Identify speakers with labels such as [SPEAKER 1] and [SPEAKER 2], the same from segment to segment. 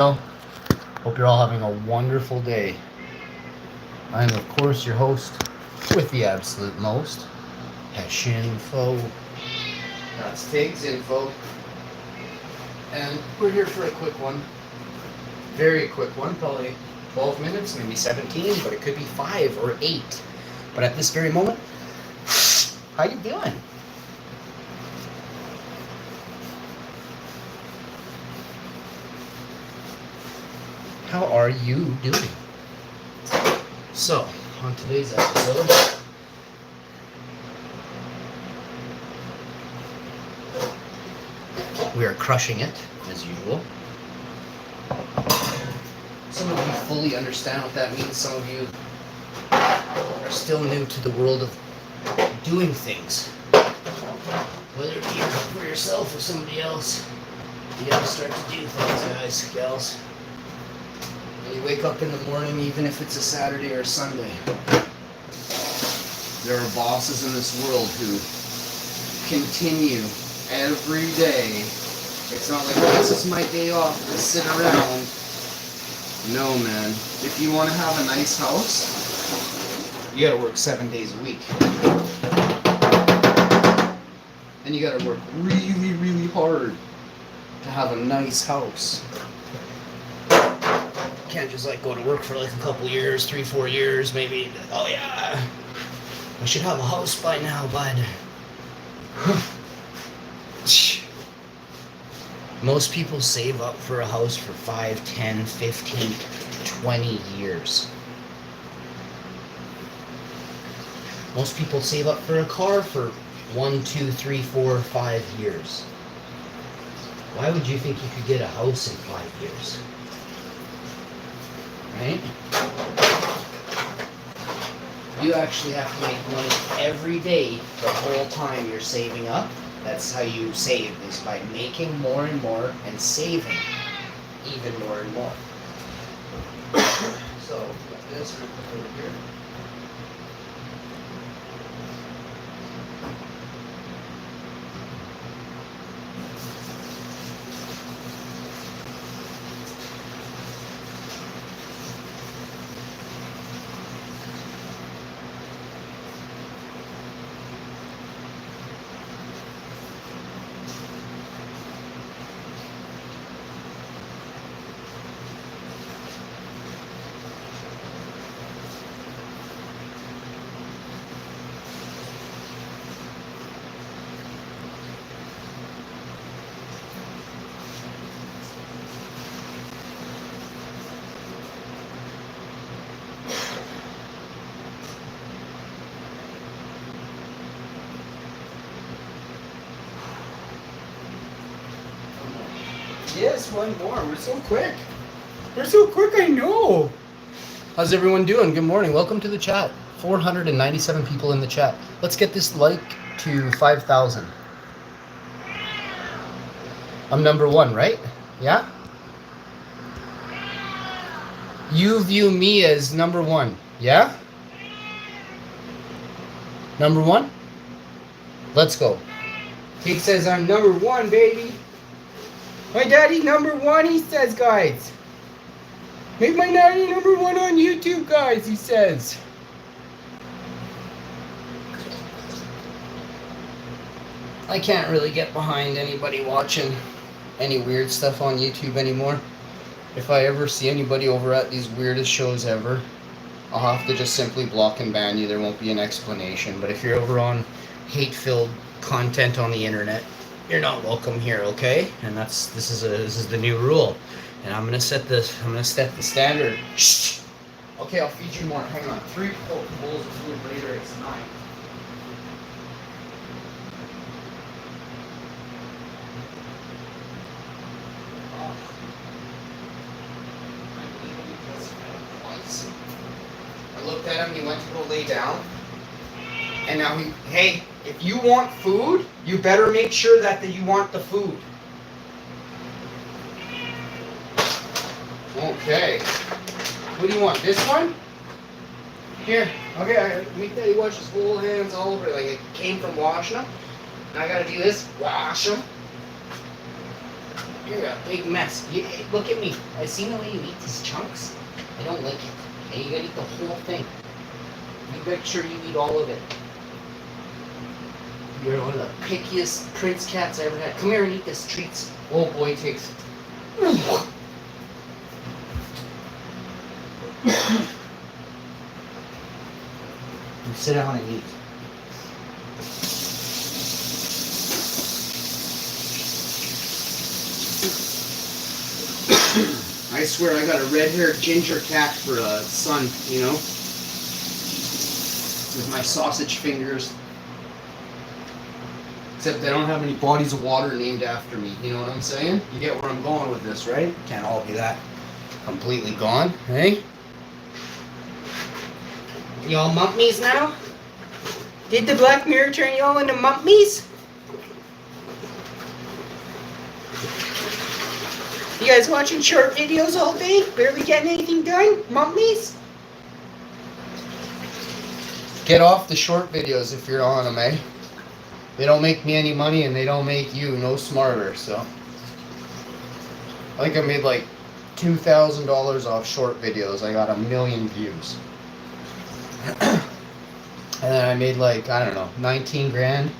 [SPEAKER 1] Well, hope you're all having a wonderful day. I am, of course, your host with the absolute most, Hessian Info. That's Tig's Info. And we're here for a quick one. Very quick one, probably 12 minutes, maybe 17, but it could be 5 or 8. But at this very moment, how you doing? How are you doing? So, on today's episode, we are crushing it, as usual. Some of you fully understand what that means. Some of you are still new to the world of doing things. Whether it be for yourself or somebody else, you gotta start to do things, guys, gals. And you wake up in the morning, even if it's a Saturday or a Sunday. There are bosses in this world who continue every day. It's not like, oh, this is my day off, just sit around. No, man. If you want to have a nice house, you gotta work 7 days a week. And you gotta work really, really hard to have a nice house. You can't just like go to work for like a couple years, 3-4 years, maybe. Oh yeah, I should have a house by now, bud. Most people save up for a house for 5, 10, 15, 20 years. Most people save up for a car for 1, 2, 3, 4, 5 years. Why would you think you could get a house in 5 years? Right? You actually have to make money every day the whole time you're saving up. That's how you save, is by making more and more and saving even more and more. So, got this over here. Yes, one more. We're so quick. We're so quick, I know. How's everyone doing? Good morning. Welcome to the chat. 497 people in the chat. Let's get this like to 5,000. I'm number 1, right? Yeah? You view me as number 1. Yeah? Number 1? Let's go. He says I'm number 1, baby. My daddy number 1, he says, guys. Make my daddy number 1 on YouTube, guys, he says. I can't really get behind anybody watching any weird stuff on YouTube anymore. If I ever see anybody over at these weirdest shows ever, I'll have to just simply block and ban you. There won't be an explanation. But if you're over on hate-filled content on the internet, you're not welcome here, okay? And this is the new rule. And I'm gonna set the standard. Shh. Okay, I'll feed you more. Hang on. 3 bowls of food later, it's 9. I looked at him, he went to go lay down. And now hey, if you want food, you better make sure that you want the food. Okay. What do you want? This one? Here. Okay, make that he wash his whole hands all over. Like it came from washing them. Now I gotta do this. Wash them. You're a big mess. Look at me. I seen the way you eat these chunks. I don't like it. And you gotta eat the whole thing. You make sure you eat all of it. You're one of the pickiest prince cats I ever had. Come here and eat this treats. Oh boy takes. You sit down and eat. I swear I got a red-haired ginger cat for a son, you know? With my sausage fingers. Except they don't have any bodies of water named after me, you know what I'm saying? You get where I'm going with this, right? Can't all be that completely gone, hey? Y'all mummies now? Did the Black Mirror turn y'all into mummies? You guys watching short videos all day? Barely getting anything done? Mummies? Get off the short videos if you're on them, eh? They don't make me any money and they don't make you no smarter, so. I think I made like $2,000 off short videos. I got 1 million views. And then I made like, I don't know, 19 grand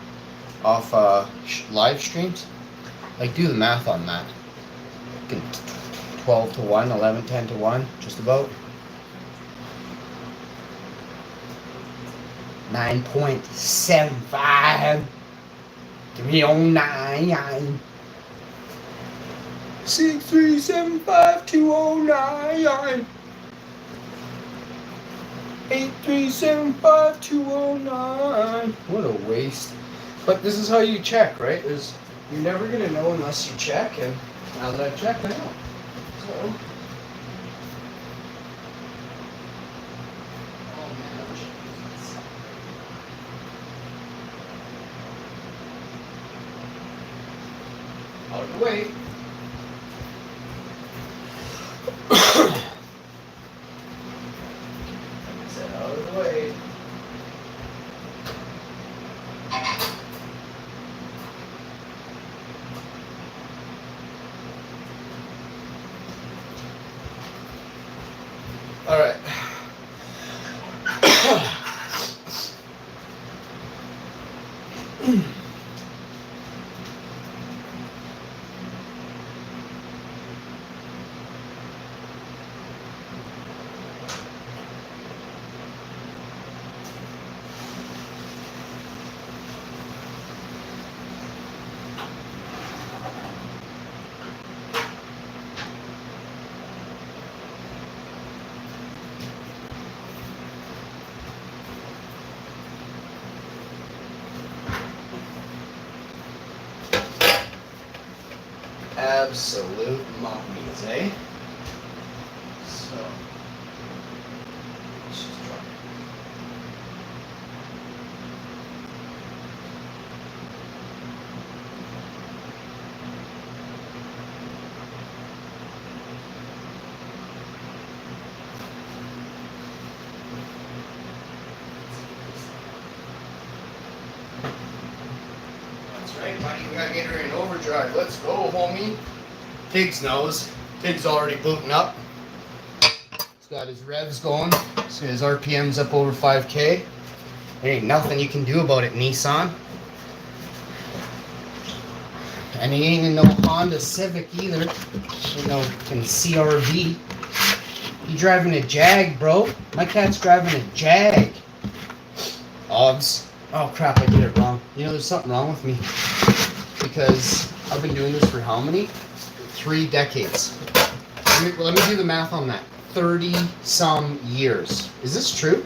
[SPEAKER 1] off live streams. Like, do the math on that. 12 to 1, 11, 10 to 1, just about. 9.75. Give me on 9. 6375209. 8375209. What a waste. But this is how you check, right? You're never gonna know unless you check, and now that I've checked, I know. So. Oh man, out of the way. Out of the way. All right. Absolute mummies, eh? So, let's just try. That's right, buddy. We gotta get her in overdrive. Let's go, homie. Tiggs knows. Tiggs already booting up. He's got his revs going. So his RPM's up over 5K. There ain't nothing you can do about it, Nissan. And he ain't in no Honda Civic either. You know, in CRV. He driving a Jag, bro. My cat's driving a Jag. Obs. Oh crap, I did it wrong. You know, there's something wrong with me. Because I've been doing this for how many? 3 decades. Let me do the math on that. 30-some years. Is this true?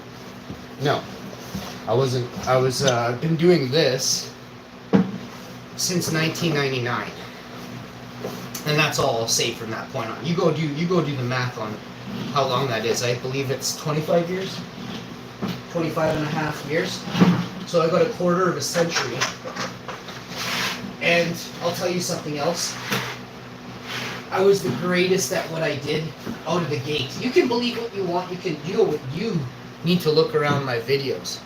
[SPEAKER 1] No. I've been doing this since 1999. And that's all I'll say from that point on. You go do the math on how long that is. I believe it's 25 years? 25 and a half years. So I got a quarter of a century. And I'll tell you something else. I was the greatest at what I did out of the gate. You can believe what you want. You need to look around my videos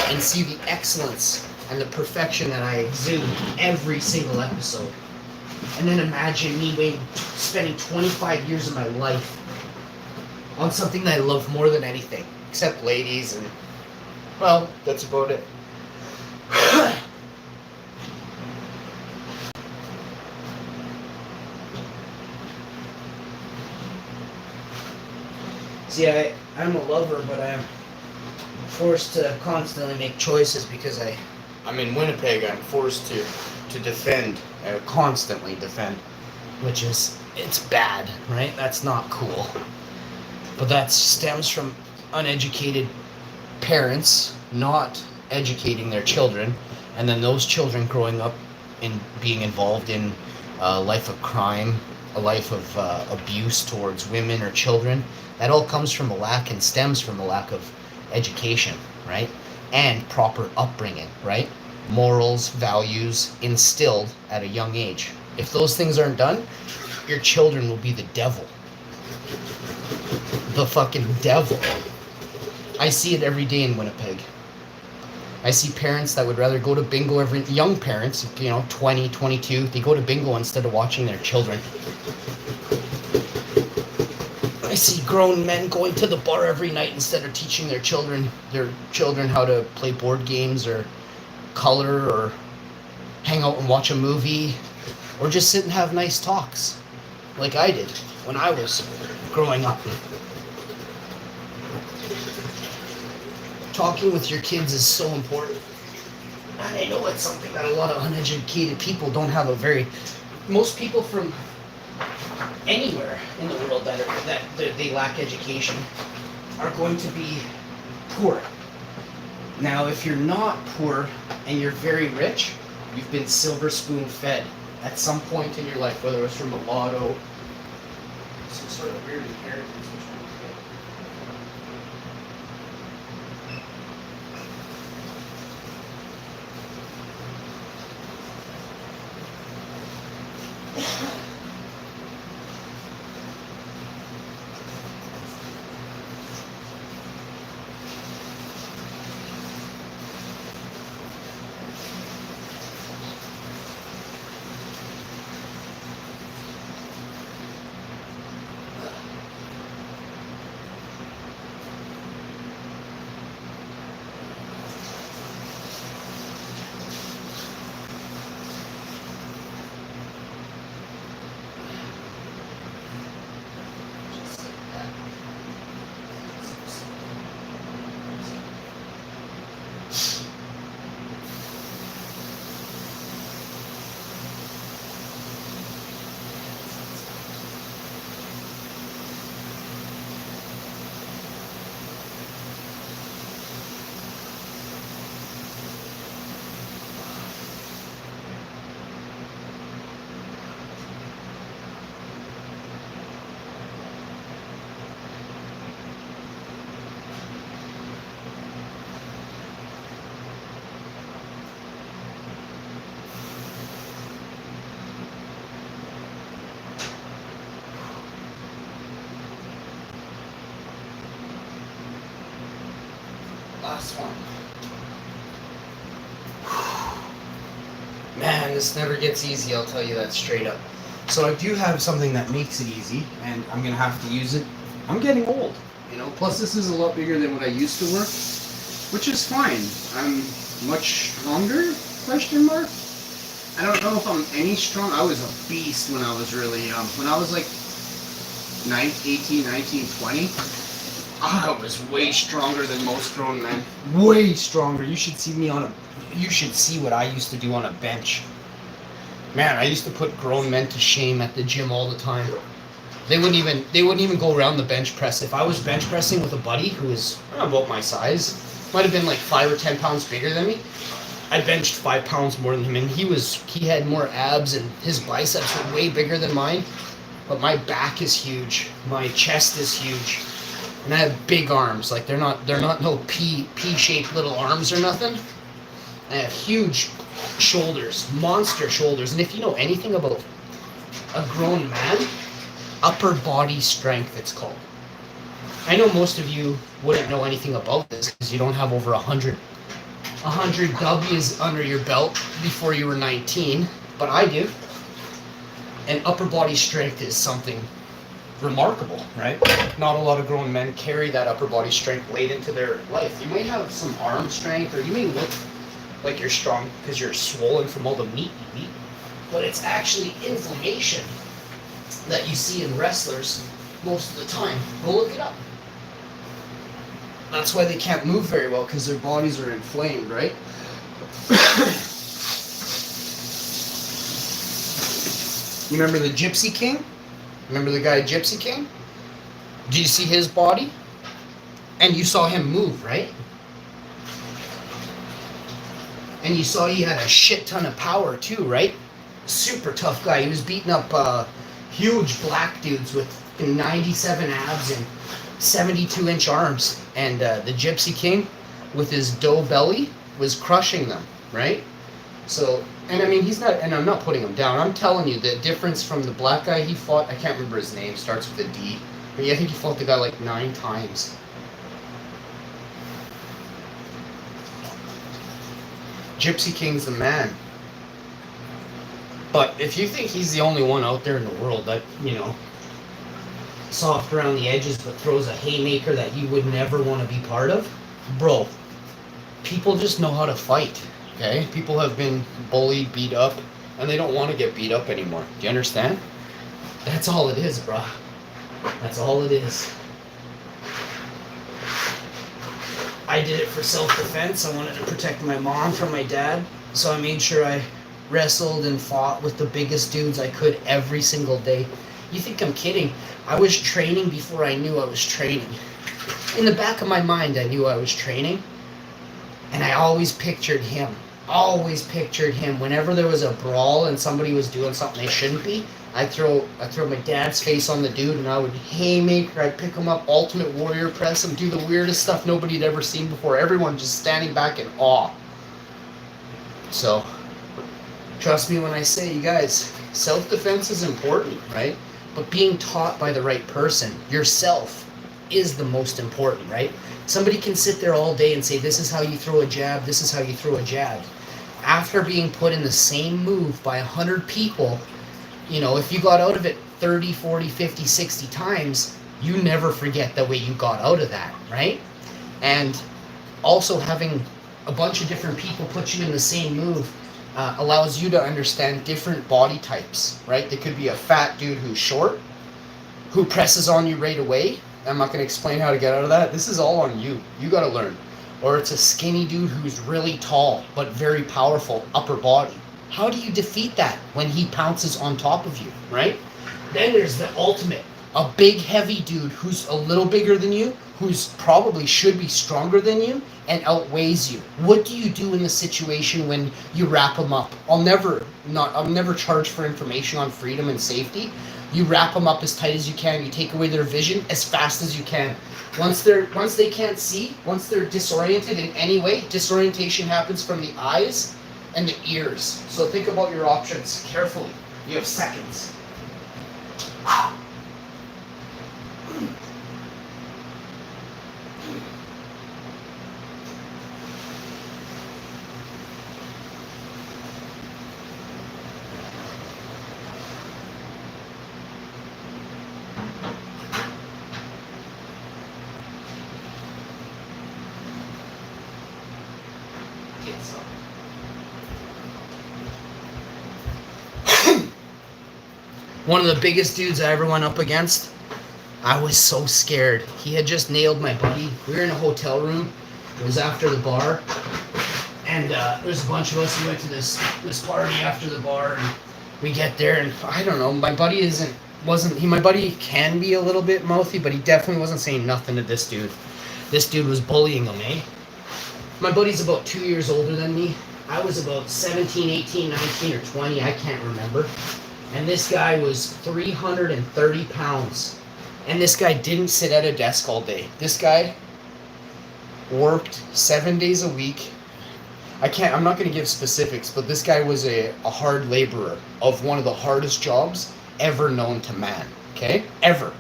[SPEAKER 1] and see the excellence and the perfection that I exude every single episode. And then imagine me spending 25 years of my life on something that I love more than anything, except ladies, and well, that's about it. See, I'm a lover, but I'm forced to constantly make choices because I'm in Winnipeg. I'm forced to defend, constantly defend, which is, it's bad, right? That's not cool. But that stems from uneducated parents not educating their children, and then those children growing up and being involved in a life of crime, a life of abuse towards women or children. That all comes from a lack and stems from a lack of education, right? And proper upbringing, right? Morals, values instilled at a young age. If those things aren't done, your children will be the devil. The fucking devil. I see it every day in Winnipeg. I see parents that would rather go to bingo young parents, 20, 22, they go to bingo instead of watching their children. I see grown men going to the bar every night instead of teaching their children how to play board games or color or hang out and watch a movie or just sit and have nice talks like I did when I was growing up. Talking with your kids is so important. And I know it's something that a lot of uneducated people don't have most people from anywhere in the world that they lack education are going to be poor. Now, if you're not poor and you're very rich, you've been silver spoon fed at some point in your life, whether it's from the lotto, some sort of weird inheritance. Last one. Man, this never gets easy, I'll tell you that straight up. So I do have something that makes it easy, and I'm going to have to use it. I'm getting old, plus this is a lot bigger than what I used to work, which is fine. I'm much stronger, question mark? I don't know if I'm any strong. I was a beast when I was really young. When I was like 18, 19, 20, I was way stronger than most grown men. Way stronger. You should see what I used to do on a bench. Man, I used to put grown men to shame at the gym all the time. They wouldn't even go around the bench press. If I was bench pressing with a buddy who was about my size, might have been like 5 or 10 pounds bigger than me, I benched 5 pounds more than him, and he had more abs and his biceps were way bigger than mine. But my back is huge, my chest is huge, and I have big arms. Like they're not no P-shaped little arms or nothing. I have huge shoulders, monster shoulders. And if you know anything about a grown man, upper body strength it's called. I know most of you wouldn't know anything about this because you don't have over 100 W's under your belt before you were 19, but I do. And upper body strength is something remarkable, right? Not a lot of grown men carry that upper body strength late into their life. You might have some arm strength, or you may look like you're strong because you're swollen from all the meat you eat, but it's actually inflammation that you see in wrestlers most of the time. Go look it up. That's why they can't move very well, because their bodies are inflamed, right? You remember the Gypsy King? Remember the guy Gypsy King? Do you see his body? And you saw him move, right? And you saw he had a shit ton of power too, right? Super tough guy. He was beating up huge black dudes with 97 abs and 72-inch arms. And the Gypsy King, with his dough belly, was crushing them, right? So, and I mean, he's not, and I'm not putting him down. I'm telling you, the difference from the black guy he fought, I can't remember his name, starts with a D. But yeah, I think he fought the guy like 9 times. Gypsy King's the man. But if you think he's the only one out there in the world that, you know, soft around the edges but throws a haymaker that you would never want to be part of, bro, people just know how to fight, okay? People have been bullied, beat up, and they don't want to get beat up anymore. Do you understand? That's all it is, bro. That's all it is. I did it for self-defense. I wanted to protect my mom from my dad, so I made sure I wrestled and fought with the biggest dudes I could every single day. You think I'm kidding? I was training before I knew I was training. In the back of my mind, I knew I was training, and I always pictured him. Always pictured him. Whenever there was a brawl and somebody was doing something they shouldn't be, I'd throw my dad's face on the dude, and I would haymaker, I'd pick him up, ultimate warrior press him, do the weirdest stuff nobody'd ever seen before. Everyone just standing back in awe. So, trust me when I say, you guys, self-defense is important, right? But being taught by the right person, yourself, is the most important, right? Somebody can sit there all day and say, this is how you throw a jab, this is how you throw a jab. After being put in the same move by 100 people, you know, if you got out of it 30, 40, 50, 60 times, you never forget the way you got out of that, right? And also having a bunch of different people put you in the same move allows you to understand different body types, right? There could be a fat dude who's short, who presses on you right away. I'm not going to explain how to get out of that. This is all on you. You got to learn. Or it's a skinny dude who's really tall, but very powerful upper body. How do you defeat that when he pounces on top of you, right? Then there's the ultimate. A big, heavy dude who's a little bigger than you, who's probably should be stronger than you, and outweighs you. What do you do in the situation when you wrap them up? I'll never charge for information on freedom and safety. You wrap them up as tight as you can. You take away their vision as fast as you can. Once they can't see, once they're disoriented in any way, disorientation happens from the eyes and the ears. So think about your options carefully. You have seconds. One of the biggest dudes I ever went up against, I was so scared. He had just nailed my buddy. We were in a hotel room. It was after the bar. And there's a bunch of us. We went to this party after the bar. And we get there, and I don't know, my buddy my buddy can be a little bit mouthy, but he definitely wasn't saying nothing to this dude. This dude was bullying him, eh? My buddy's about 2 years older than me. I was about 17, 18, 19, or 20. I can't remember. And this guy was 330 pounds. And this guy didn't sit at a desk all day. This guy worked 7 days a week. I'm not going to give specifics, but this guy was a hard laborer of one of the hardest jobs ever known to man. Okay? Ever.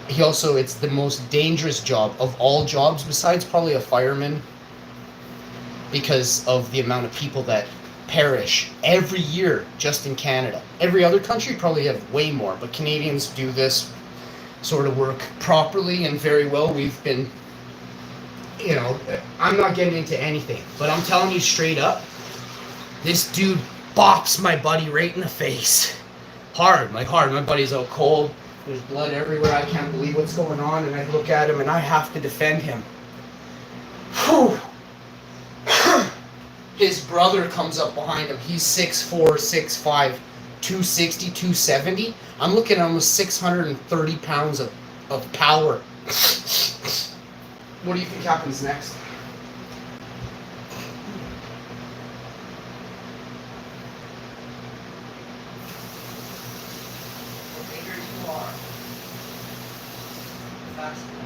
[SPEAKER 1] It's the most dangerous job of all jobs, besides probably a fireman, because of the amount of people that perish every year just in Canada. Every other country probably have way more, but Canadians do this sort of work properly and very well. We've been, I'm not getting into anything, but I'm telling you straight up, this dude bops my buddy right in the face. Hard. My buddy's out cold. There's blood everywhere. I can't believe what's going on, and I look at him and I have to defend him. Whew. His brother comes up behind him. He's 6'4", 6'5", 260, 270. I'm looking at almost 630 pounds of power. What do you think happens next? Okay, here you are. Fast enough.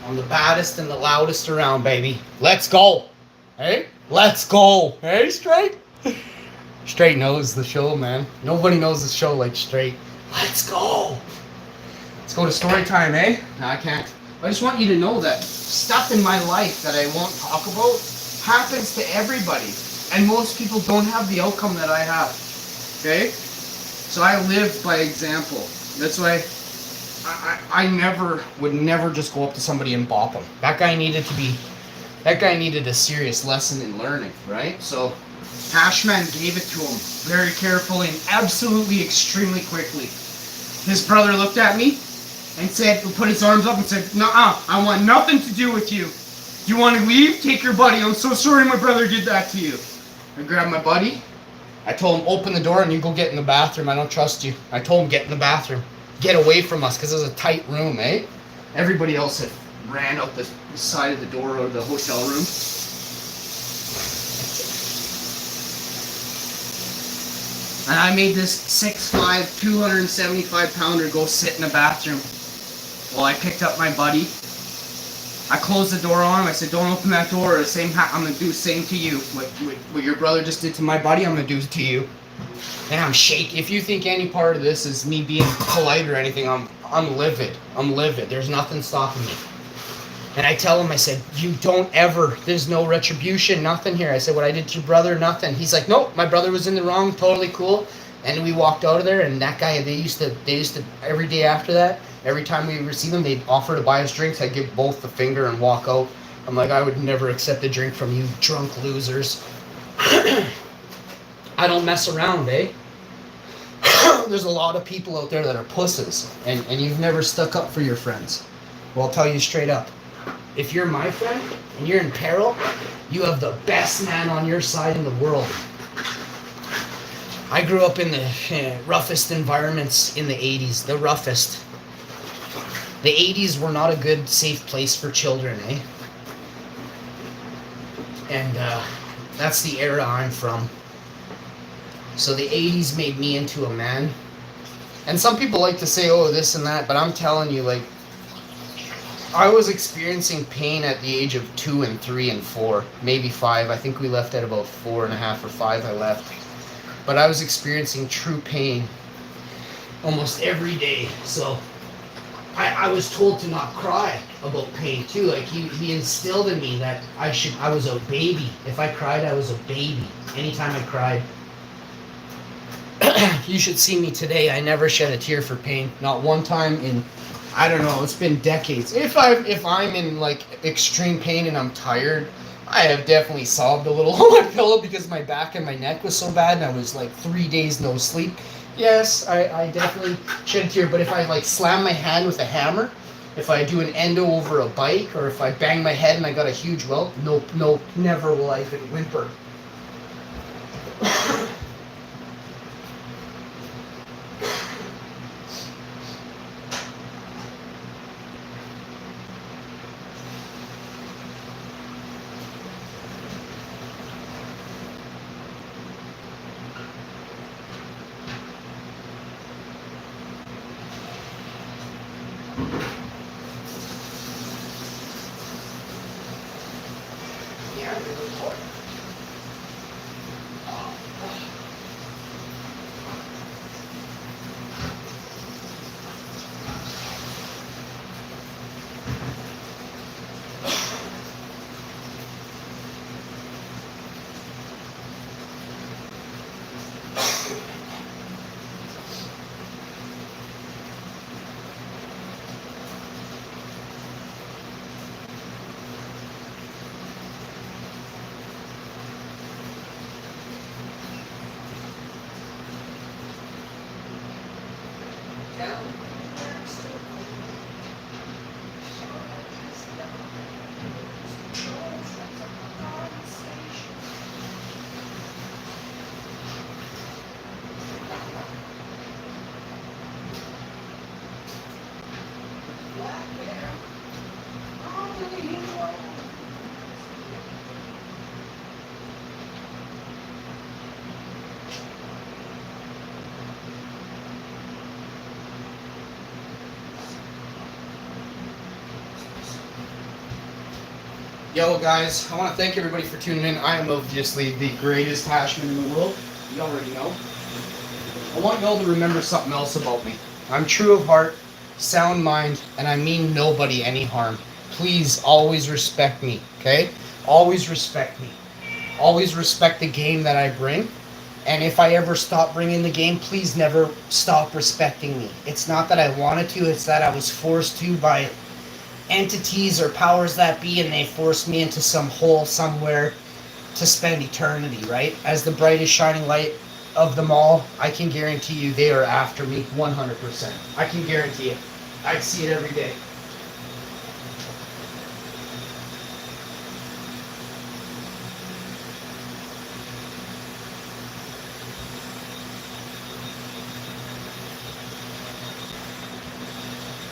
[SPEAKER 1] I'm the baddest and the loudest around, baby. Let's go. Hey? Let's go. Hey, Straight? Straight knows the show, man. Nobody knows the show like Straight. Let's go. Let's go to story time, eh? No, I can't. I just want you to know that stuff in my life that I won't talk about happens to everybody. And most people don't have the outcome that I have. Okay? So I live by example. That's why I would never just go up to somebody and bop them. That guy needed a serious lesson in learning, right? So Hashman gave it to him very carefully and absolutely extremely quickly. His brother looked at me and put his arms up and said, "Nuh-uh, I want nothing to do with you. You want to leave? Take your buddy. I'm so sorry my brother did that to you." I grabbed my buddy. I told him, "Open the door and you go get in the bathroom. I don't trust you." I told him, "Get in the bathroom. Get away from us," because it was a tight room, eh? Everybody else had ran out the side of the door of the hotel room. And I made this 6'5", 275-pounder go sit in the bathroom while I picked up my buddy. I closed the door on him. I said, "Don't open that door. I'm going to do the same to you. What your brother just did to my buddy, I'm going to do to you." And I'm shaking. If you think any part of this is me being polite or anything, I'm livid. I'm livid. There's nothing stopping me. And I tell him, I said, "You don't ever, there's no retribution, nothing here." I said, "What I did to your brother, nothing." He's like, "Nope, my brother was in the wrong, totally cool." And we walked out of there, and that guy, they used to every day after that, every time we would see them, they'd offer to buy us drinks. I'd give both the finger and walk out. I'm like, "I would never accept a drink from you drunk losers." I don't mess around, eh? There's a lot of people out there that are pusses, and you've never stuck up for your friends. Well, I'll tell you straight up. If you're my friend, and you're in peril, you have the best man on your side in the world. I grew up in the roughest environments in the 80s, the roughest. The 80s were not a good, safe place for children, eh? And that's the era I'm from. So the 80s made me into a man. And some people like to say, "Oh, this and that," but I'm telling you, like, I was experiencing pain at the age of 2 and 3 and 4, maybe 5. I think we left at about 4.5 or 5 I left. But I was experiencing true pain almost every day. So I was told to not cry about pain too. Like he instilled in me that I was a baby. If I cried, I was a baby. Anytime I cried. You should see me today. I never shed a tear for pain. Not one time in, I don't know, it's been decades. If I'm in like extreme pain and I'm tired, I have definitely sobbed a little on my pillow because my back and my neck was so bad and I was like 3 days no sleep. Yes, I definitely shed a tear. But if I like slam my hand with a hammer, if I do an endo over a bike, or if I bang my head and I got a huge welt, no, never will I even whimper. Yo, guys, I want to thank everybody for tuning in. I am obviously the greatest Hashman in the world. You already know. I want y'all to remember something else about me. I'm true of heart, sound mind, and I mean nobody any harm. Please always respect me, okay? Always respect me. Always respect the game that I bring. And if I ever stop bringing the game, please never stop respecting me. It's not that I wanted to, it's that I was forced to by entities or powers that be, and they forced me into some hole somewhere to spend eternity, right? As the brightest shining light of them all, I can guarantee you they are after me 100%. I can guarantee it. I see it every day.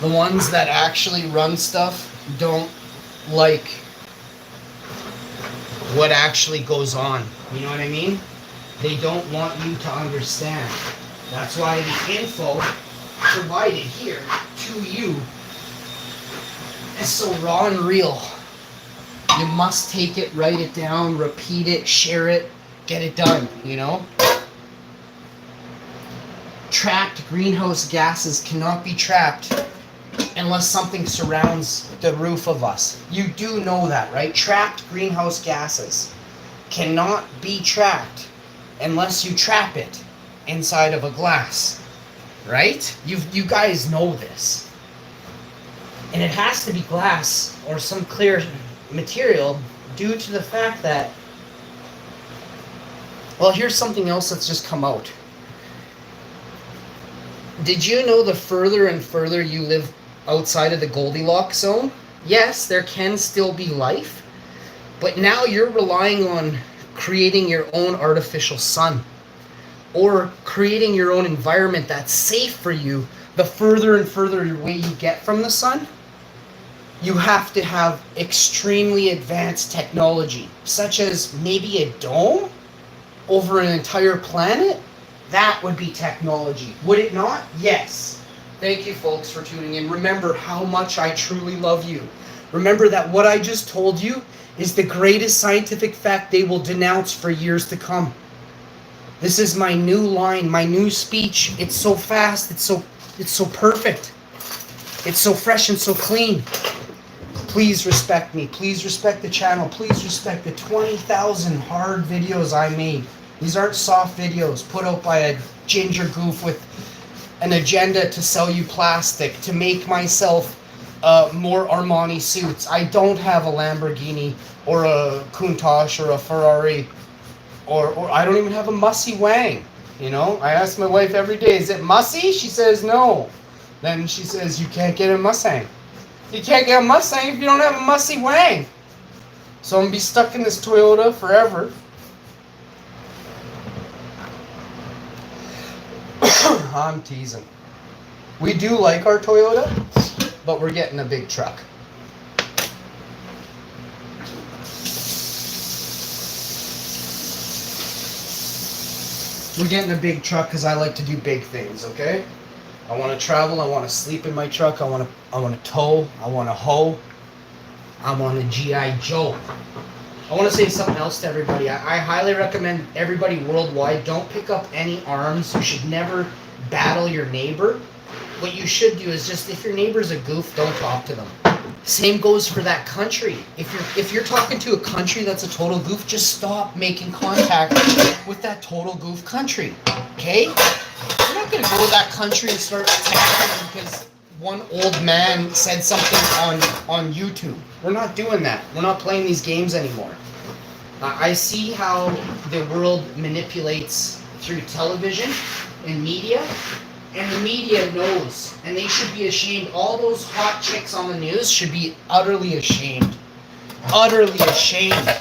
[SPEAKER 1] The ones that actually run stuff don't like what actually goes on. You know what I mean? They don't want you to understand. That's why the info provided here to you is so raw and real. You must take it, write it down, repeat it, share it, get it done, you know? Trapped greenhouse gases cannot be trapped unless something surrounds the roof of us. You do know that, right? Trapped greenhouse gases cannot be trapped unless you trap it inside of a glass, right? You guys know this. And it has to be glass or some clear material due to the fact that, well, here's something else that's just come out. Did you know the further and further you live outside of the Goldilocks zone, yes, there can still be life, but now you're relying on creating your own artificial sun or creating your own environment that's safe for you. The further and further away you get from the sun, you have to have extremely advanced technology, such as maybe a dome over an entire planet. That would be technology, would it not? Yes. Thank you, folks, for tuning in. Remember how much I truly love you. Remember that what I just told you is the greatest scientific fact they will denounce for years to come. This is my new line, my new speech. It's so fast, it's so perfect. It's so fresh and so clean. Please respect me. Please respect the channel. Please respect the 20,000 hard videos I made. These aren't soft videos put out by a ginger goof with an agenda to sell you plastic, to make myself more Armani suits. I don't have a Lamborghini or a Countach or a Ferrari or I don't even have a Mussy Wang. You know, I ask my wife every day, is it Mussy? She says no. Then she says, you can't get a Mustang. You can't get a Mustang if you don't have a Mussy Wang. So I'm going to be stuck in this Toyota forever. I'm teasing. We do like our Toyota, but we're getting a big truck. We're getting a big truck because I like to do big things, okay? I want to travel, I want to sleep in my truck, I want to tow, I want to hoe, I want a G.I. Joe. I want to say something else to everybody. I highly recommend everybody worldwide, don't pick up any arms. You should never battle your neighbor. What you should do is just, if your neighbor's a goof, don't talk to them. Same goes for that country. If you're talking to a country that's a total goof, just stop making contact with that total goof country. Okay? You're not gonna go to that country and start texting because one old man said something on YouTube. We're not doing that. We're not playing these games anymore. I see how the world manipulates through television and media, and the media knows, and they should be ashamed. All those hot chicks on the news should be utterly ashamed. Utterly ashamed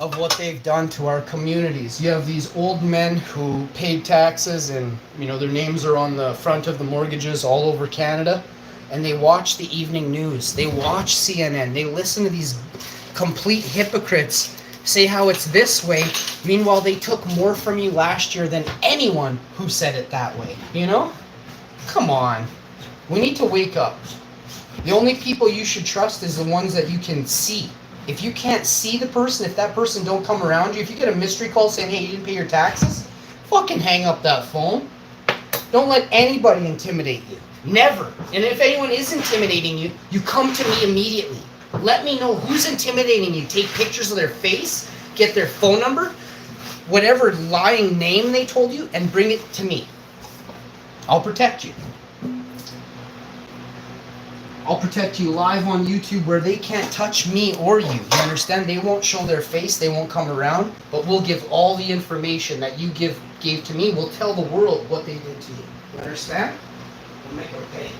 [SPEAKER 1] of what they've done to our communities. You have these old men who paid taxes and, you know, their names are on the front of the mortgages all over Canada, and they watch the evening news. They watch CNN. They listen to these complete hypocrites say how it's this way. Meanwhile, they took more from you last year than anyone who said it that way. You know? Come on. We need to wake up. The only people you should trust is the ones that you can see. If you can't see the person, if that person don't come around you, if you get a mystery call saying, hey, you didn't pay your taxes, fucking hang up that phone. Don't let anybody intimidate you. Never. And if anyone is intimidating you, you come to me immediately. Let me know who's intimidating you. Take pictures of their face, get their phone number, whatever lying name they told you, and bring it to me. I'll protect you. I'll protect you live on YouTube where they can't touch me or you. You understand? They won't show their face, they won't come around, but we'll give all the information that you gave to me. We'll tell the world what they did to you. You understand? We'll make them pay.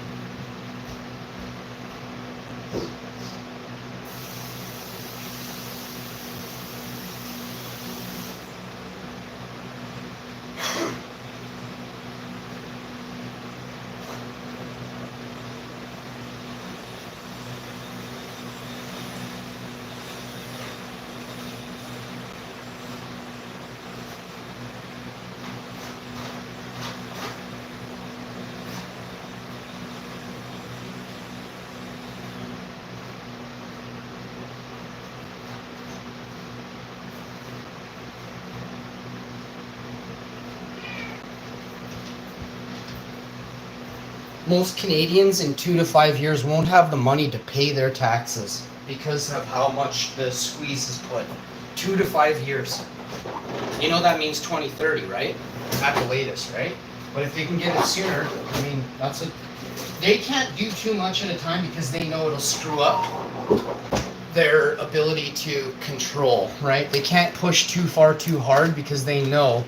[SPEAKER 1] Most Canadians in 2 to 5 years won't have the money to pay their taxes because of how much the squeeze is put. 2 to 5 years. You know that means 2030, right? At the latest, right? But if they can get it sooner, I mean, that's a... They can't do too much at a time because they know it'll screw up their ability to control, right? They can't push too far too hard because they know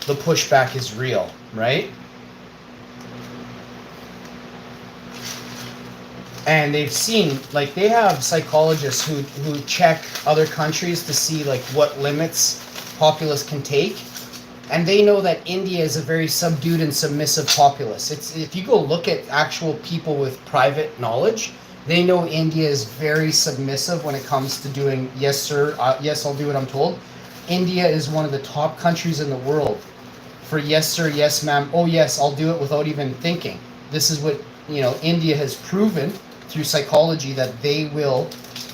[SPEAKER 1] the pushback is real, right? And they've seen, like, they have psychologists who check other countries to see, like, what limits populace can take. And they know that India is a very subdued and submissive populace. It's, if you go look at actual people with private knowledge, they know India is very submissive when it comes to doing, yes, sir, yes, I'll do what I'm told. India is one of the top countries in the world for yes, sir, yes, ma'am, oh, yes, I'll do it without even thinking. This is what, you know, India has proven through psychology that they will,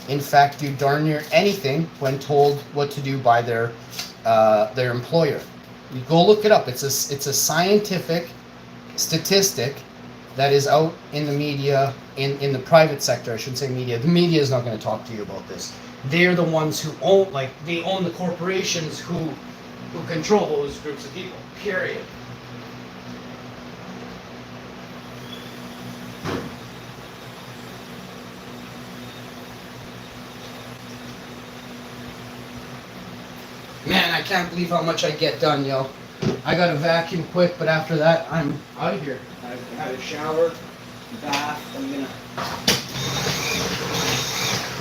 [SPEAKER 1] in fact, do darn near anything when told what to do by their employer. You go look it up. It's a scientific statistic that is out in the media, in the private sector, I shouldn't say media. The media is not going to talk to you about this. They're the ones who own, like, they own the corporations who control those groups of people, period. Man, I can't believe how much I get done, yo. I gotta vacuum quick, but after that, I'm out of here. I've had a shower, bath. I'm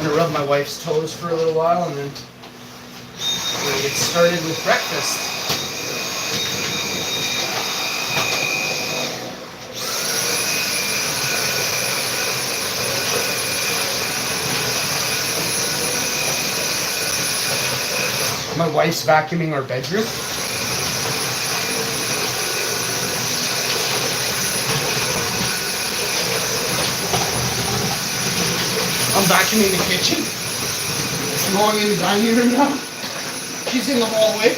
[SPEAKER 1] gonna rub my wife's toes for a little while, and then we're gonna get started with breakfast. My wife's vacuuming our bedroom. I'm vacuuming the kitchen. I'm going in the dining room now. She's in the hallway.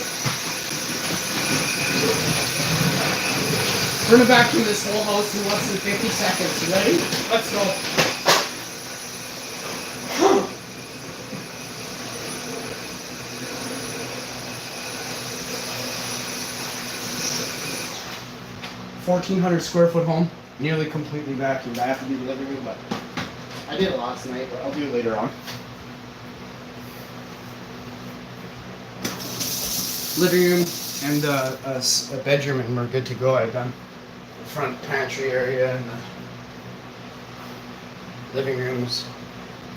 [SPEAKER 1] We're gonna vacuum this whole house in less than 50 seconds. You ready? Let's go. 1,400 square foot home, nearly completely vacuumed. I have to do the living room, but I did it last night, but I'll do it later on. Living room and a bedroom, and we're good to go. I've done the front pantry area and the living room's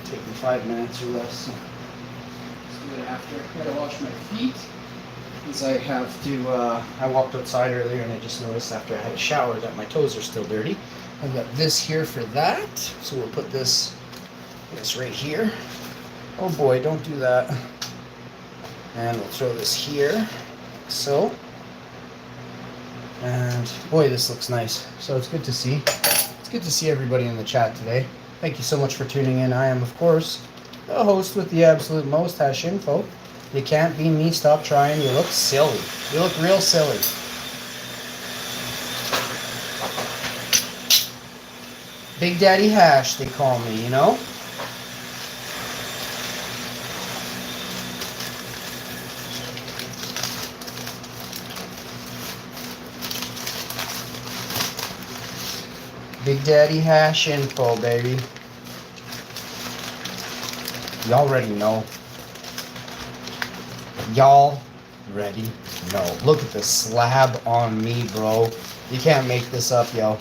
[SPEAKER 1] taking 5 minutes or less. So let's do it after. I gotta wash my feet. Because I have to, I walked outside earlier and I just noticed after I had a shower that my toes are still dirty. I've got this here for that, so we'll put this right here. Oh boy, don't do that. And we'll throw this here, like so. And boy, this looks nice. So it's good to see. It's good to see everybody in the chat today. Thank you so much for tuning in. I am, of course, the host with the absolute most, Hash Info. You can't be me. Stop trying. You look silly. You look real silly. Big Daddy Hash, they call me, you know? Big Daddy Hash Info, baby. Y'all already know. Y'all already know. Look at the slab on me, bro. You can't make this up, yo.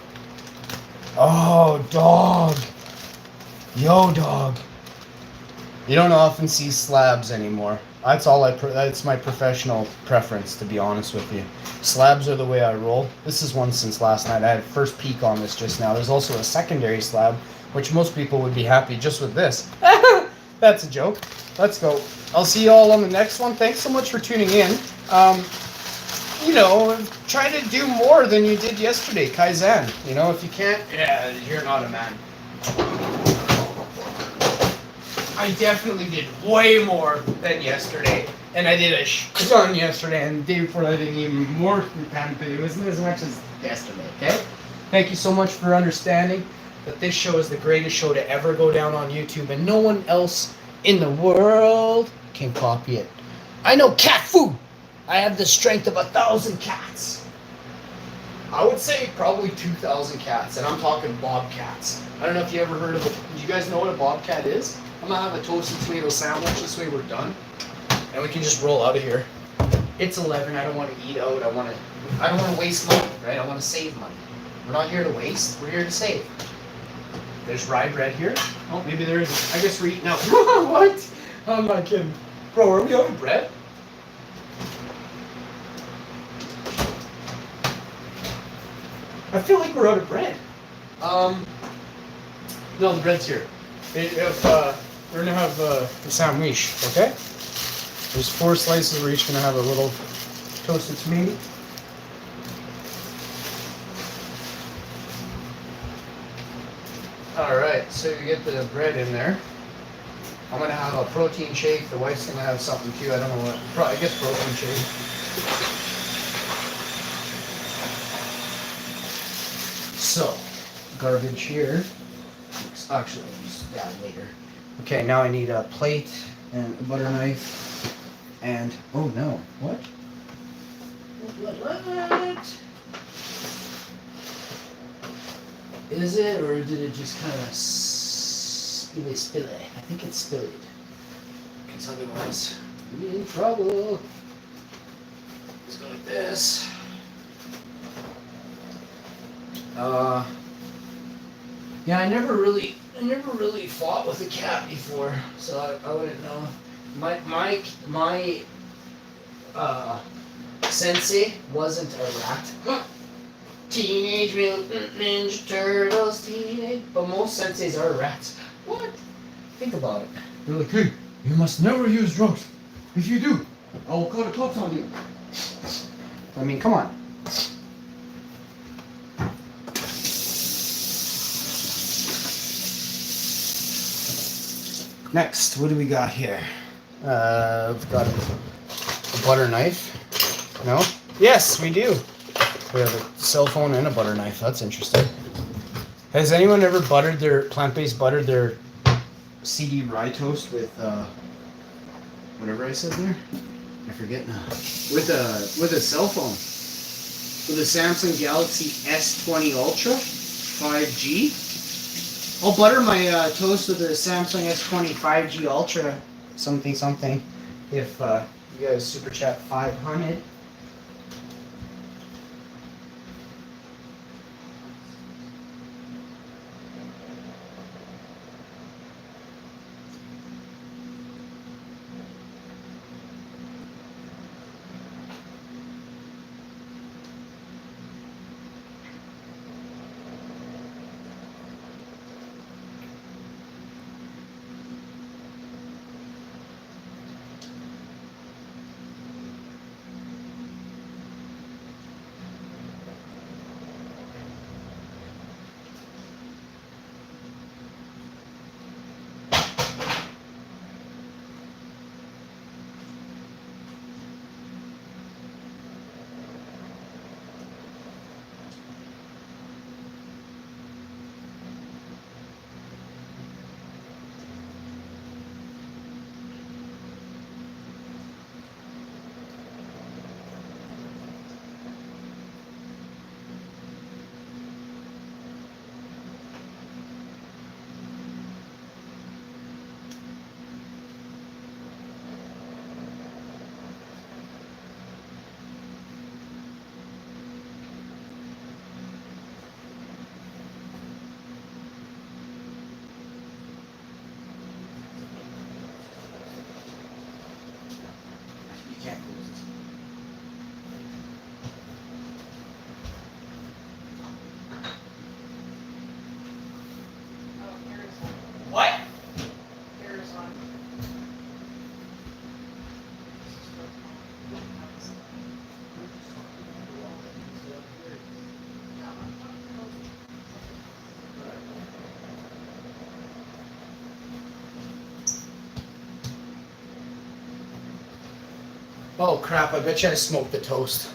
[SPEAKER 1] Oh, dog. Yo, dog. You don't often see slabs anymore. That's that's my professional preference, to be honest with you. Slabs are the way I roll. This is one since last night. I had first peek on this just now. There's also a secondary slab, which most people would be happy just with this. That's a joke. Let's go. I'll see you all on the next one. Thanks so much for tuning in. You know, try to do more than you did yesterday. Kaizen. You know, if you can't, yeah, you're not a man. I definitely did way more than yesterday. And I did a ton yesterday, and the day before I did even more than it wasn't as much as yesterday, okay? Thank you so much for understanding that this show is the greatest show to ever go down on YouTube, and no one else in the world can copy it. I know cat food. I have the strength of 1,000 cats. I would say probably 2,000 cats, and I'm talking bobcats. I don't know if you ever heard of it. Do you guys know what a bobcat is? I'm gonna have a toasted tomato sandwich. This way we're done, and we can just roll out of here. It's 11. I don't want to eat out. I don't want to waste money, right? I want to save money. We're not here to waste. We're here to save. There's rye bread here. Oh, maybe there isn't. I guess we're eating out. What? I'm not kidding, bro. Are we out of bread? I feel like we're out of bread. No, the bread's here. We're gonna have the sandwich, okay? There's 4 slices. We're each gonna have a little toasted tomato. All right, so you get the bread in there. I'm gonna have a protein shake. The wife's gonna have something too. I don't know what. I guess protein shake. So, garbage here. Actually, I'll use that later. Okay, now I need a plate and a butter knife. And, oh no, what? What? Is it, or did it just kind of spill it? I think it's spilled. Because otherwise, we'll be in trouble. Let's go like this. Yeah, I never really fought with a cat before, so I wouldn't know. My sensei wasn't a rat. Teenage Mutant Ninja Turtles, but most senseis are rats. What? Think about it. They're like, hey, you must never use drugs. If you do, I will call the cops on you. I mean, come on. Next, what do we got here? We've got a butter knife. No? Yes, we do. We have a cell phone and a butter knife. That's interesting. Has anyone ever plant-based buttered their CD rye toast with whatever I said there? I forget now. With a cell phone. With a Samsung Galaxy S20 Ultra 5G. I'll butter my toast with a Samsung S20 5G Ultra something. If you guys super chat 500. Oh crap, I bet you I smoked the toast.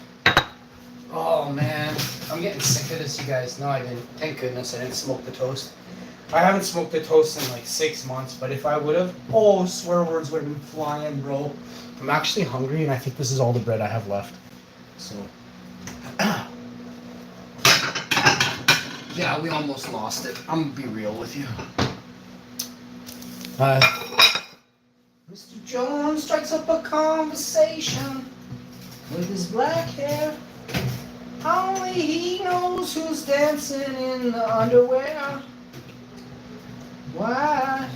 [SPEAKER 1] Oh man, I'm getting sick of this, you guys. No, I didn't. Thank goodness I didn't smoke the toast. I haven't smoked the toast in like 6 months, but if I would have, oh, swear words would have been flying, bro. I'm actually hungry, and I think this is all the bread I have left. So, yeah, we almost lost it. I'm gonna be real with you. Mr. Jones strikes up a conversation with his black hair. Only he knows who's dancing in the underwear. Why?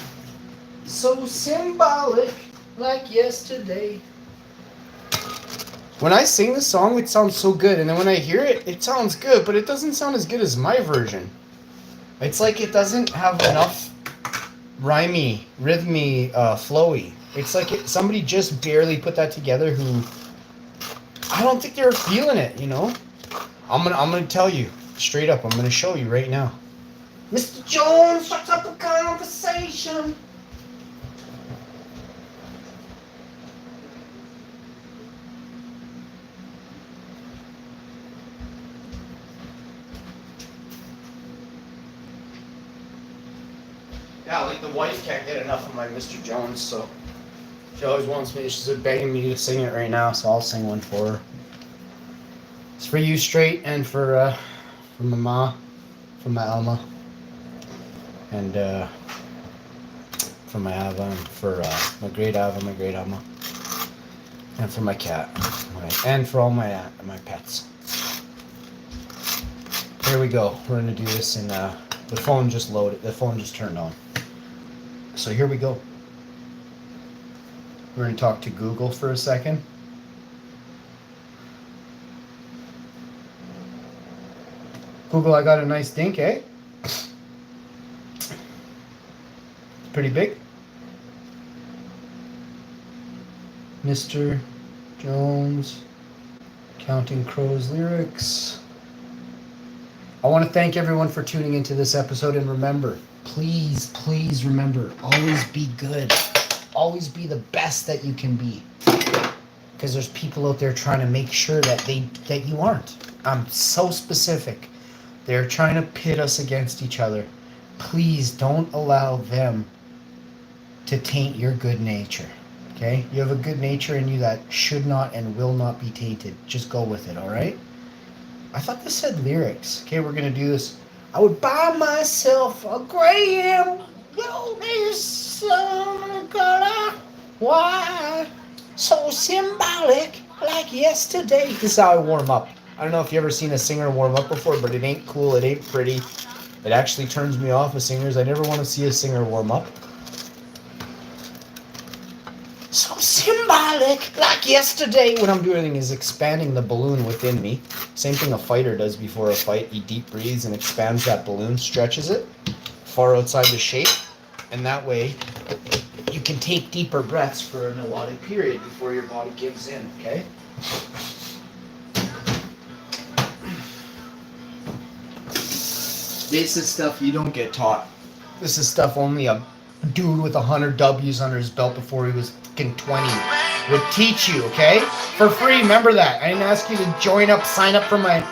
[SPEAKER 1] So symbolic, like yesterday. When I sing the song, it sounds so good, and then when I hear it, it sounds good, but it doesn't sound as good as my version. It's like it doesn't have enough rhymey, rhythmy, flowy. It's like somebody just barely put that together who, I don't think they're feeling it, you know? I'm gonna tell you, straight up, I'm gonna show you right now. Mr. Jones strikes up a conversation. Yeah, like the wife can't get enough of my Mr. Jones, so she always wants me, she's begging me to sing it right now, so I'll sing one for her. It's for you straight, and for my ma, for my Alma, and for my Ava, and for my great Ava, my great Alma, and for my cat, and for all my pets. Here we go. We're gonna do this in the phone just loaded. The phone just turned on. So here we go. We're gonna talk to Google for a second. Google, I got a nice dink, eh? Pretty big. Mr. Jones, Counting Crows lyrics. I want to thank everyone for tuning into this episode, and remember, please remember, always be good. Always be the best that you can be. Because there's people out there trying to make sure that you aren't. I'm so specific. They're trying to pit us against each other. Please don't allow them to taint your good nature. Okay? You have a good nature in you that should not and will not be tainted. Just go with it, alright? I thought this said lyrics. Okay, we're gonna do this. I would buy myself a Graham Goldies color. Why? So symbolic, like yesterday. This is how I warm up. I don't know if you ever seen a singer warm up before, but it ain't cool, it ain't pretty. It actually turns me off of singers. I never want to see a singer warm up. So symbolic, like yesterday. What I'm doing is expanding the balloon within me. Same thing a fighter does before a fight. He deep breathes and expands that balloon, stretches it far outside the shape. And that way, you can take deeper breaths for an allotted period before your body gives in, okay? This is stuff you don't get taught. This is stuff only a dude with 100 W's under his belt before he was fucking 20 would teach you, okay? For free, remember that. I didn't ask you to join up, sign up for my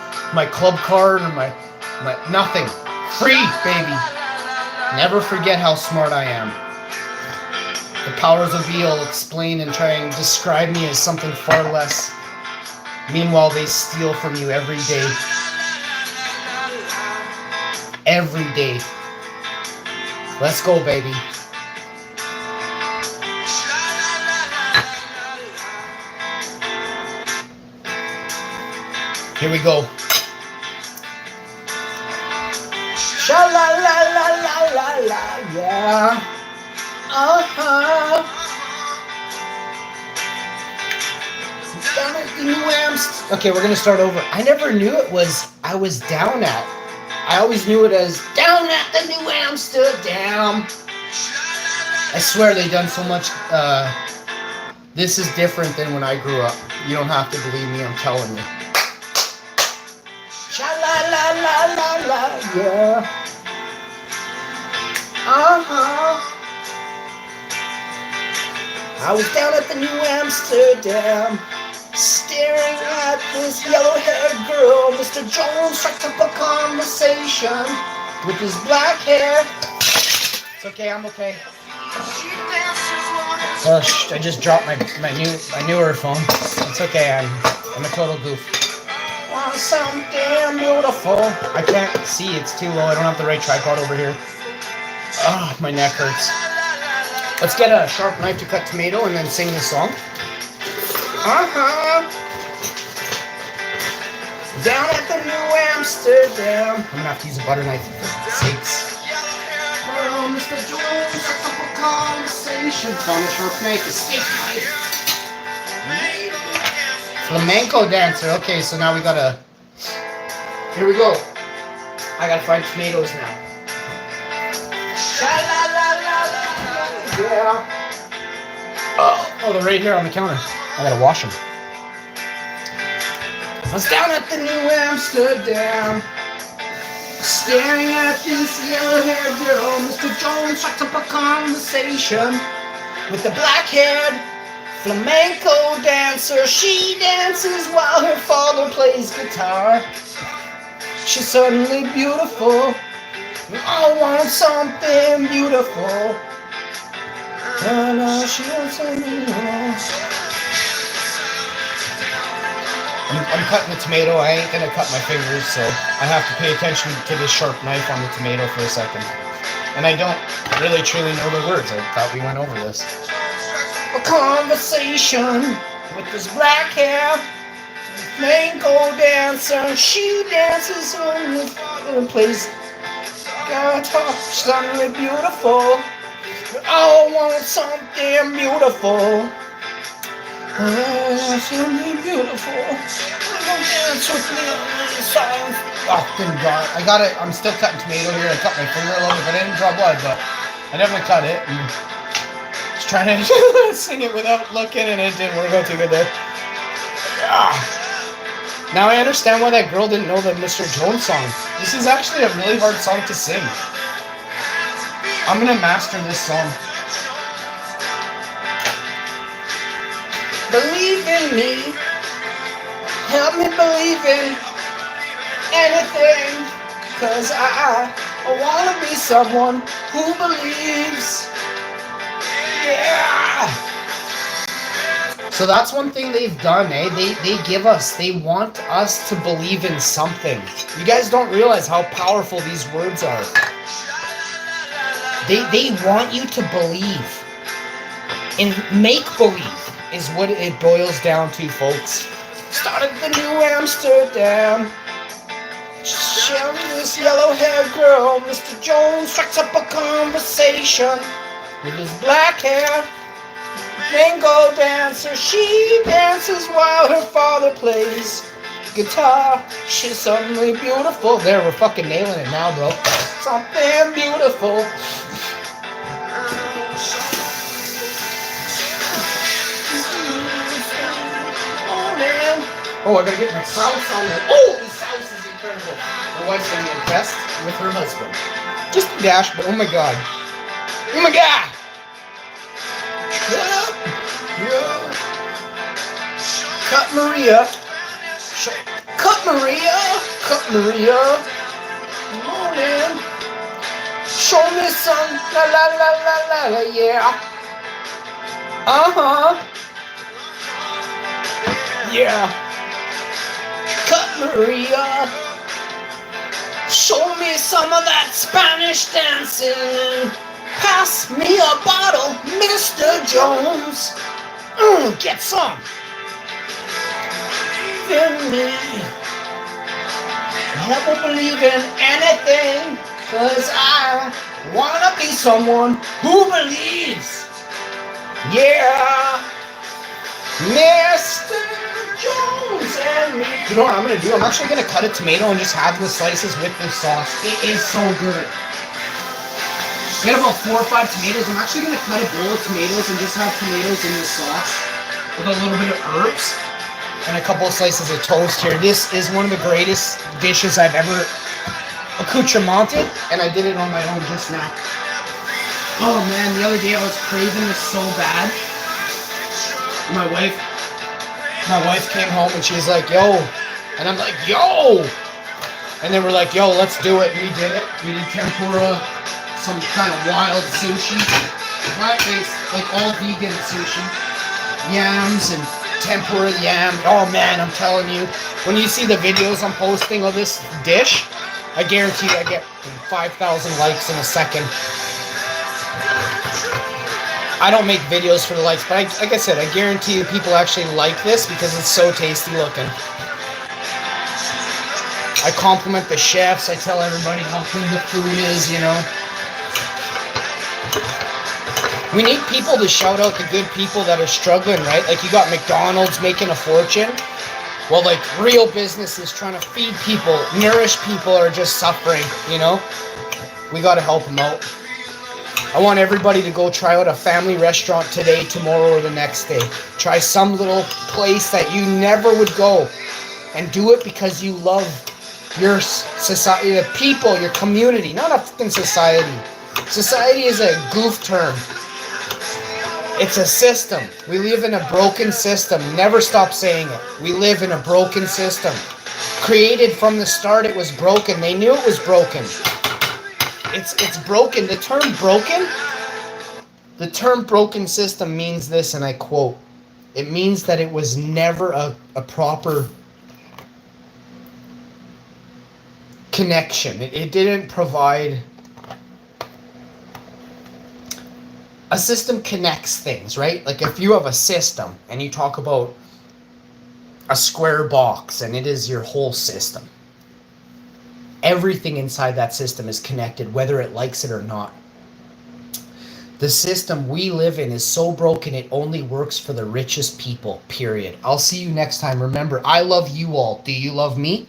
[SPEAKER 1] club card or my nothing. Free, baby. Never forget how smart I am. The powers of evil explain and try and describe me as something far less. Meanwhile, they steal from you every day. Every day. Let's go, baby. Here we go. Sha la la la la la la, yeah. Down at the New Amst. Okay, we're gonna start over. I never knew it was I was down at. I always knew it as down at the New Amsterdam. I swear they done so much. This is different than when I grew up. You don't have to believe me, I'm telling you. Sha la la la la la, yeah. I was down at the New Amsterdam. Staring at this yellow-haired girl, Mr. Jones strikes up a conversation with his black hair. It's okay, I'm okay. Oh, I just dropped my newer phone. It's okay, I'm a total goof. Want something beautiful. I can't see, it's too low. I don't have the right tripod over here. Oh, my neck hurts. Let's get a sharp knife to cut tomato and then sing this song. Down at the New Amsterdam. I'm gonna have to use a butter knife for sakes. Well, Mr. Jones, a couple conversations. Found a sharp knife, a steak knife. Flamenco dancer. Okay, so now we gotta. Here we go. I gotta find tomatoes now. Yeah. Oh, they're right here on the counter. I gotta wash them. I was down at the New Amsterdam, staring at this yellow-haired girl. Mr. Jones strikes up a conversation with the black-haired flamenco dancer. She dances while her father plays guitar. She's suddenly beautiful. I want something beautiful. And she wants something else. I'm cutting the tomato. I ain't gonna cut my fingers, so I have to pay attention to this sharp knife on the tomato for a second. And I don't really truly know the words. I thought we went over this. A conversation with this black hair flamenco dancer. She dances on the place. Guitar, suddenly beautiful. I want something beautiful. Something beautiful. Dance with me on the song. Oh, good God. I got it. I'm still cutting tomato here. I cut my finger a little bit. I didn't draw blood, but I definitely cut it. Just trying to sing it without looking, and it didn't work out too good there. Ah. Now I understand why that girl didn't know the Mr. Jones song. This is actually a really hard song to sing. I'm gonna master this song. Believe in me. Help me believe in anything. 'Cause I wanna be someone who believes. Yeah. So that's one thing they've done, eh? They want us to believe in something. You guys don't realize how powerful these words are. They want you to believe. In make-believe is what it boils down to, folks. Started the New Amsterdam. Sharing this yellow-haired girl, Mr. Jones strikes up a conversation with his black hair. Bingo dancer, she dances while her father plays guitar. She's suddenly beautiful. There, we're fucking nailing it now, bro. Something beautiful. Oh, I gotta get my sauce on there. Oh, the sauce is incredible. My wife's gonna be impressed with her husband. Just a dash, but oh my god. Oh my god! Yeah. Cut Maria. Cut Maria. Cut Maria. Morning. Show me some. La la la la la la, yeah. Uh-huh. Yeah. Cut Maria. Show me some of that Spanish dancing. Pass me a bottle, Mr. Jones. Get some. In me. Help me believe in anything. 'Cause I wanna be someone who believes. Yeah. Mr. Jones and me. You know what I'm gonna do? I'm actually gonna cut a tomato and just have the slices with this sauce. It is so good. Get about 4 or 5 tomatoes. I'm actually gonna cut a bowl of tomatoes and just have tomatoes in this sauce with a little bit of herbs and a couple of slices of toast here. This is one of the greatest dishes I've ever accoutramented, and I did it on my own just now. Oh man, the other day I was craving this so bad. My wife My wife came home and she's like, yo. And I'm like, yo. And then we're like, yo, let's do it. And we did it. We did tempura, some kind of wild sushi. Plant-based, like all vegan sushi. Yams and tempura yam. Oh man, I'm telling you. When you see the videos I'm posting of this dish, I guarantee I get 5,000 likes in a second. I don't make videos for the likes, but like I said, I guarantee you people actually like this because it's so tasty looking. I compliment the chefs. I tell everybody how clean the food is, you know. We need people to shout out the good people that are struggling, right? Like you got McDonald's making a fortune. Well, like real businesses trying to feed people, nourish people are just suffering, you know. We got to help them out. I want everybody to go try out a family restaurant today, tomorrow, or the next day. Try some little place that you never would go. And do it because you love your society, the people, your community, not a fucking society. Society is a goof term. It's a system. We live in a broken system. Never stop saying it. We live in a broken system. Created from the start, it was broken. They knew it was broken. It's broken. The term broken system means this, and I quote, it means that it was never a proper connection. It didn't provide. A system connects things, right? Like if you have a system and you talk about a square box and it is your whole system, everything inside that system is connected, whether it likes it or not. The system we live in is so broken, it only works for the richest people, period. I'll see you next time. Remember, I love you all. Do you love me?